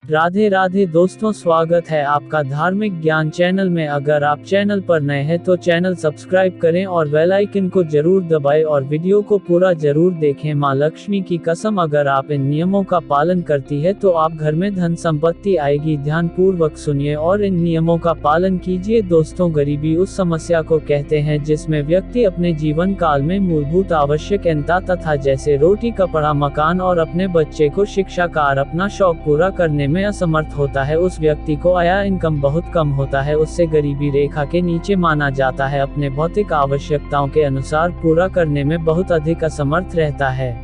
राधे राधे दोस्तों, स्वागत है आपका धार्मिक ज्ञान चैनल में। अगर आप चैनल पर नए हैं तो चैनल सब्सक्राइब करें और बेल आइकन को जरूर दबाएं और वीडियो को पूरा जरूर देखें। माँ लक्ष्मी की कसम, अगर आप इन नियमों का पालन करती है तो आप घर में धन संपत्ति आएगी। ध्यान पूर्वक सुनिए और इन नियमों का पालन कीजिए। दोस्तों, गरीबी उस समस्या को कहते हैं जिसमें व्यक्ति अपने जीवन काल में मूलभूत आवश्यकता तथा जैसे रोटी, कपड़ा, मकान और अपने बच्चे को शिक्षा का अपना शौक पूरा करने में असमर्थ होता है। उस व्यक्ति को आय इनकम बहुत कम होता है, उससे गरीबी रेखा के नीचे माना जाता है। अपने भौतिक आवश्यकताओं के अनुसार पूरा करने में बहुत अधिक असमर्थ रहता है।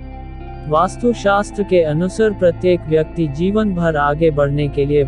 वास्तुशास्त्र के अनुसार प्रत्येक व्यक्ति जीवन भर आगे बढ़ने के लिए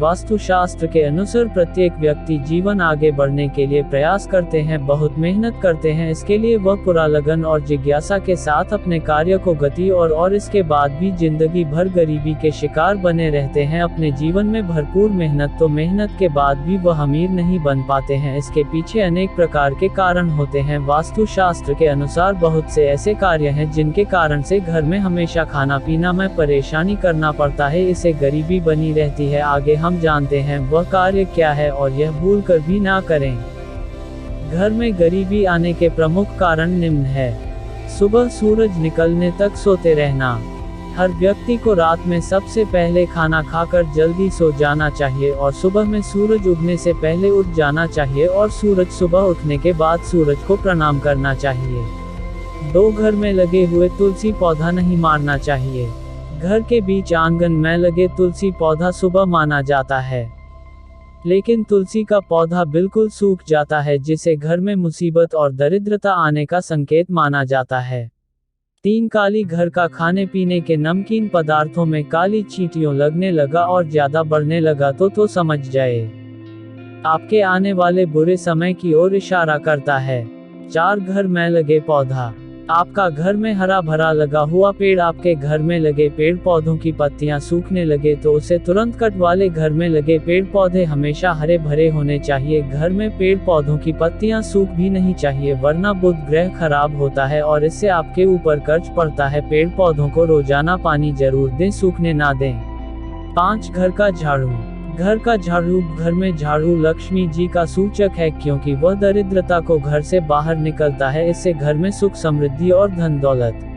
आगे बढ़ने के लिए प्रयास करते हैं, बहुत मेहनत करते हैं। इसके लिए वह पूरा लगन और जिज्ञासा के साथ अपने कार्य को गति और इसके बाद भी जिंदगी भर गरीबी के शिकार बने रहते हैं। अपने जीवन में भरपूर मेहनत के बाद भी वह अमीर नहीं बन पाते हैं। इसके पीछे अनेक प्रकार के कारण होते हैं। वास्तुशास्त्र के अनुसार बहुत से ऐसे कार्य हैं जिनके कारण से घर में हमेशा खाना पीना में परेशानी करना पड़ता है, इसे गरीबी बनी रहती है। आगे हम जानते हैं वह कार्य क्या है और यह भूल कर भी ना करें। घर में गरीबी आने के प्रमुख कारण निम्न है। सुबह सूरज निकलने तक सोते रहना। हर व्यक्ति को रात में सबसे पहले खाना खाकर जल्दी सो जाना चाहिए और सुबह में सूरज उगने से पहले उठ जाना चाहिए और सूरज सुबह उठने के बाद सूरज को प्रणाम करना चाहिए। दो घर में लगे हुए तुलसी पौधा नहीं मारना चाहिए। घर के बीच आंगन में लगे तुलसी पौधा शुभ माना जाता है, लेकिन तुलसी का पौधा बिल्कुल सूख जाता है, जिसे घर में मुसीबत और दरिद्रता आने का संकेत माना जाता है। 3 काली घर का खाने पीने के नमकीन पदार्थों में काली चींटियों लगने लगा और ज्यादा बढ़ने लगा तो समझ जाए आपके आने वाले बुरे समय की ओर इशारा करता है। 4 घर में लगे पौधा। आपका घर में हरा भरा लगा हुआ पेड़ आपके घर में लगे पेड़ पौधों की पत्तियां सूखने लगे तो उसे तुरंत कट वाले। घर में लगे पेड़ पौधे हमेशा हरे भरे होने चाहिए। घर में पेड़ पौधों की पत्तियां सूख भी नहीं चाहिए, वरना बुध ग्रह खराब होता है और इससे आपके ऊपर कर्ज पड़ता है। पेड़ पौधों को रोजाना पानी जरूर दें, सूखने ना दें। 5 घर का झाड़ू। घर का झाड़ू। घर में झाड़ू लक्ष्मी जी का सूचक है, क्योंकि वह दरिद्रता को घर से बाहर निकलता है। इससे घर में सुख, समृद्धि और धन दौलत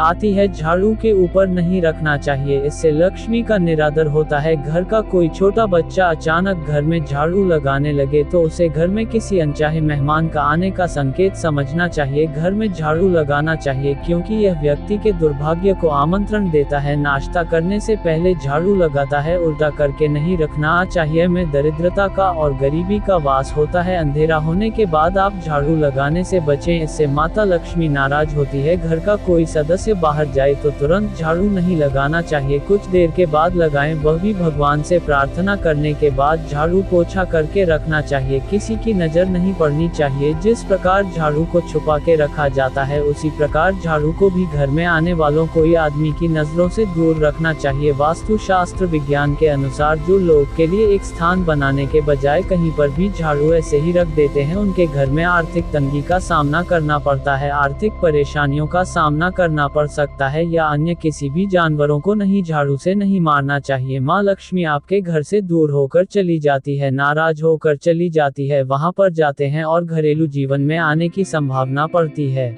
आती है। झाड़ू के ऊपर नहीं रखना चाहिए, इससे लक्ष्मी का निरादर होता है। घर का कोई छोटा बच्चा अचानक घर में झाड़ू लगाने लगे तो उसे घर में किसी अनचाहे मेहमान का आने का संकेत समझना चाहिए। घर में झाड़ू लगाना चाहिए क्योंकि यह व्यक्ति के दुर्भाग्य को आमंत्रण देता है। नाश्ता करने से पहले झाड़ू लगाता है, उल्टा करके नहीं रखना चाहिए। में दरिद्रता का और गरीबी का वास होता है। अंधेरा होने के बाद आप झाड़ू लगाने से बचें, इससे माता लक्ष्मी नाराज होती है। घर का कोई सदस्य बाहर जाए तो तुरंत झाड़ू नहीं लगाना चाहिए, कुछ देर के बाद लगाएं, वह भी भगवान से प्रार्थना करने के बाद। झाड़ू पोछा करके रखना चाहिए, किसी की नजर नहीं पड़नी चाहिए। जिस प्रकार झाड़ू को छुपा के रखा जाता है उसी प्रकार झाड़ू को भी घर में आने वालों कोई आदमी की नजरों से दूर रखना चाहिए। वास्तुशास्त्र विज्ञान के अनुसार जो लोग के लिए एक स्थान बनाने के बजाय कहीं पर भी झाड़ू ऐसे ही रख देते हैं, उनके घर में आर्थिक तंगी का सामना करना पड़ता है, आर्थिक परेशानियों का सामना करना पड़ सकता है। या अन्य किसी भी जानवरों को नहीं झाड़ू से नहीं मारना चाहिए। माँ लक्ष्मी आपके घर से दूर होकर चली जाती है, नाराज होकर चली जाती है, वहां पर जाते हैं और घरेलू जीवन में आने की संभावना पड़ती है।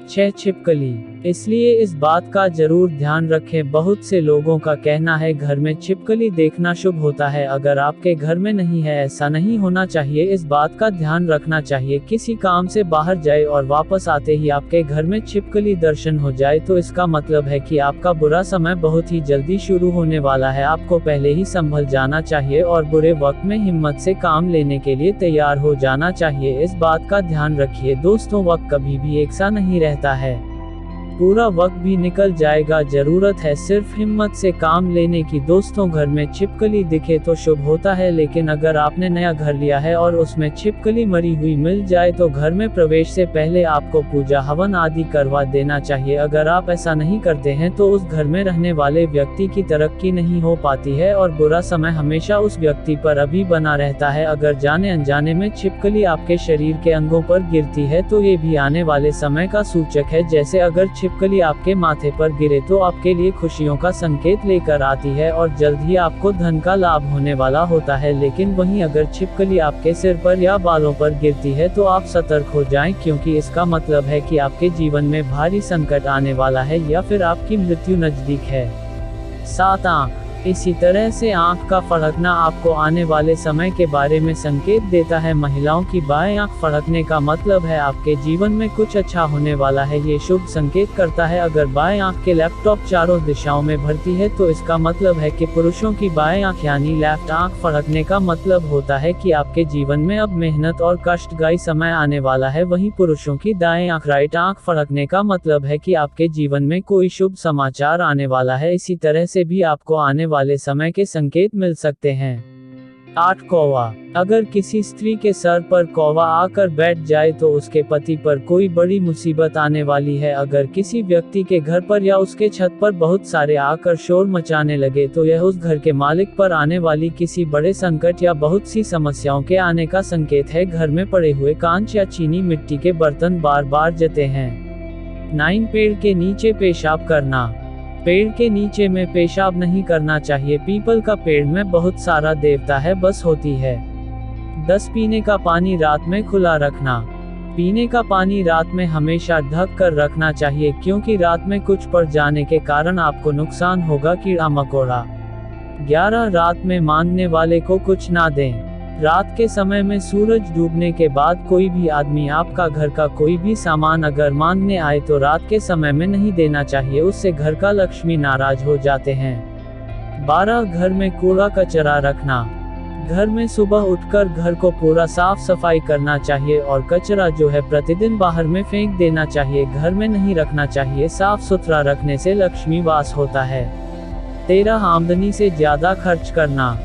6 छिपकली। इसलिए इस बात का जरूर ध्यान रखें। बहुत से लोगों का कहना है घर में छिपकली देखना शुभ होता है। अगर आपके घर में नहीं है, ऐसा नहीं होना चाहिए। इस बात का ध्यान रखना चाहिए। किसी काम से बाहर जाए और वापस आते ही आपके घर में छिपकली दर्शन हो जाए तो इसका मतलब है कि आपका बुरा समय बहुत ही जल्दी शुरू होने वाला है। आपको पहले ही संभल जाना चाहिए और बुरे वक्त में हिम्मत से काम लेने के लिए तैयार हो जाना चाहिए। इस बात का ध्यान रखिए। दोस्तों, वक्त कभी भी एक सा नहीं रहता है, पूरा वक्त भी निकल जाएगा। जरूरत है सिर्फ हिम्मत से काम लेने की। दोस्तों, घर में छिपकली दिखे तो शुभ होता है, लेकिन अगर आपने नया घर लिया है और उसमें छिपकली मरी हुई मिल जाए तो घर में प्रवेश से पहले आपको पूजा हवन आदि करवा देना चाहिए। अगर आप ऐसा नहीं करते हैं तो उस घर में रहने वाले व्यक्ति की तरक्की नहीं हो पाती है और बुरा समय हमेशा उस व्यक्ति पर अभी बना रहता है। अगर जाने अनजाने में छिपकली आपके शरीर के अंगों पर गिरती है तो ये भी आने वाले समय का सूचक है। जैसे अगर छिपकली आपके माथे पर गिरे तो आपके लिए खुशियों का संकेत लेकर आती है और जल्द ही आपको धन का लाभ होने वाला होता है। लेकिन वहीं अगर छिपकली आपके सिर पर या बालों पर गिरती है तो आप सतर्क हो जाएं, क्योंकि इसका मतलब है कि आपके जीवन में भारी संकट आने वाला है या फिर आपकी मृत्यु नजदीक है। 7 आंख। इसी तरह से आंख का फड़कना आपको आने वाले समय के बारे में संकेत देता है। महिलाओं की बाएं आंख फड़कने का मतलब है आपके जीवन में कुछ अच्छा होने वाला है। ये शुभ संकेत करता है। अगर बाएं आंख के लैपटॉप चारों दिशाओं में भरती है तो इसका मतलब है कि पुरुषों की बाएं आंख यानी लेफ्ट आंख फड़कने का मतलब होता है कि आपके जीवन में अब मेहनत और कष्टदायी समय आने वाला है। वहीं पुरुषों की दाएं आंख राइट आंख फड़कने का मतलब है कि आपके जीवन में कोई शुभ समाचार आने वाला है। इसी तरह से भी आपको आने वाले समय के संकेत मिल सकते हैं। 8 कौवा। अगर किसी स्त्री के सर पर कौवा आकर बैठ जाए तो उसके पति पर कोई बड़ी मुसीबत आने वाली है। अगर किसी व्यक्ति के घर पर या उसके छत पर बहुत सारे आकर शोर मचाने लगे तो यह उस घर के मालिक पर आने वाली किसी बड़े संकट या बहुत सी समस्याओं के आने का संकेत है। घर में पड़े हुए कांच या चीनी मिट्टी के बर्तन बार बार जलते हैं। 9 पेड़ के नीचे पेशाब करना। पेड़ के नीचे में पेशाब नहीं करना चाहिए। पीपल का पेड़ में बहुत सारा देवता है बस होती है। 10 पीने का पानी रात में खुला रखना। पीने का पानी रात में हमेशा ढक कर रखना चाहिए, क्योंकि रात में कुछ पड़ जाने के कारण आपको नुकसान होगा। कीड़ा मकोड़ा। 11 रात में मांगने वाले को कुछ ना दें। रात के समय में सूरज डूबने के बाद कोई भी आदमी आपका घर का कोई भी सामान अगर मांगने आए तो रात के समय में नहीं देना चाहिए, उससे घर का लक्ष्मी नाराज हो जाते हैं। 12 घर में कूड़ा कचरा रखना। घर में सुबह उठकर घर को पूरा साफ सफाई करना चाहिए और कचरा जो है प्रतिदिन बाहर में फेंक देना चाहिए, घर में नहीं रखना चाहिए। साफ सुथरा रखने से लक्ष्मी वास होता है। 13 आमदनी से ज्यादा खर्च करना।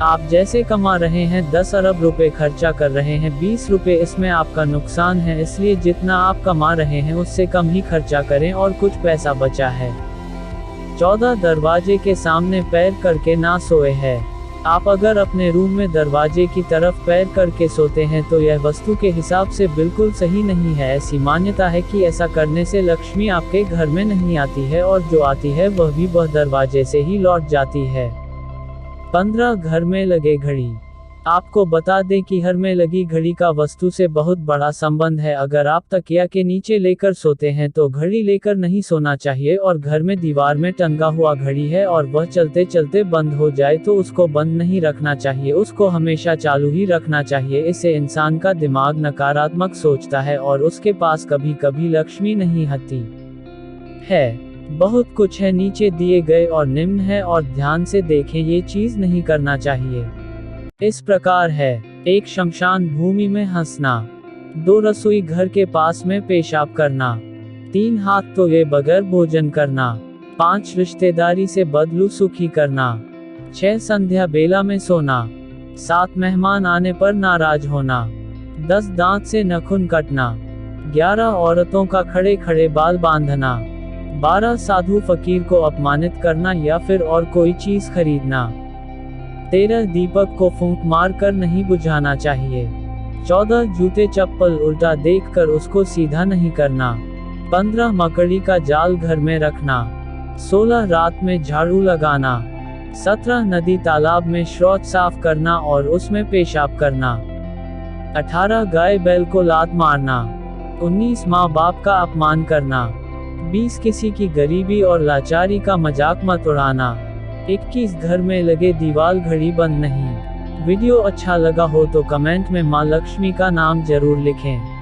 आप जैसे कमा रहे हैं 10 अरब रुपए खर्चा कर रहे हैं 20 रुपए, इसमें आपका नुकसान है। इसलिए जितना आप कमा रहे हैं उससे कम ही खर्चा करें और कुछ पैसा बचा है। 14 दरवाजे के सामने पैर करके ना सोए है। आप अगर अपने रूम में दरवाजे की तरफ पैर करके सोते हैं तो यह वस्तु के हिसाब से बिल्कुल सही नहीं है। ऐसी मान्यता है कि ऐसा करने से लक्ष्मी आपके घर में नहीं आती है और जो आती है वह भी वह दरवाजे से ही लौट जाती है। 15 घर में लगे घड़ी। आपको बता दें कि घर में लगी घड़ी का वस्तु से बहुत बड़ा संबंध है। अगर आप तकिया के नीचे लेकर सोते हैं तो घड़ी लेकर नहीं सोना चाहिए, और घर में दीवार में टंगा हुआ घड़ी है और वह चलते चलते बंद हो जाए तो उसको बंद नहीं रखना चाहिए, उसको हमेशा चालू ही रखना चाहिए। इससे इंसान का दिमाग नकारात्मक सोचता है और उसके पास कभी कभी लक्ष्मी नहीं आती है। बहुत कुछ है नीचे दिए गए और निम्न है और ध्यान से देखें, ये चीज नहीं करना चाहिए। इस प्रकार है। 1 शमशान भूमि में हंसना। 2 रसोई घर के पास में पेशाब करना। 3 हाथ धोए बगैर भोजन करना। 5 रिश्तेदारी से बदलू सुखी करना। 6 संध्या बेला में सोना। 7 मेहमान आने पर नाराज होना। 10 दांत से नाखून कटना। 11 औरतों का खड़े खड़े बाल बांधना। 12 साधु फकीर को अपमानित करना या फिर और कोई चीज खरीदना। 13 दीपक को फूंक मार कर नहीं बुझाना चाहिए। 14 जूते चप्पल उल्टा देखकर उसको सीधा नहीं करना। 15 मकड़ी का जाल घर में रखना। 16 रात में झाड़ू लगाना। 17 नदी तालाब में शौच साफ करना और उसमें पेशाब करना। 18 गाय बैल को लात मारना। 19 माँ बाप का अपमान करना। 20 किसी की गरीबी और लाचारी का मजाक मत उड़ाना। 21 घर में लगे दीवार घड़ी बंद नहीं। वीडियो अच्छा लगा हो तो कमेंट में माँ लक्ष्मी का नाम जरूर लिखें।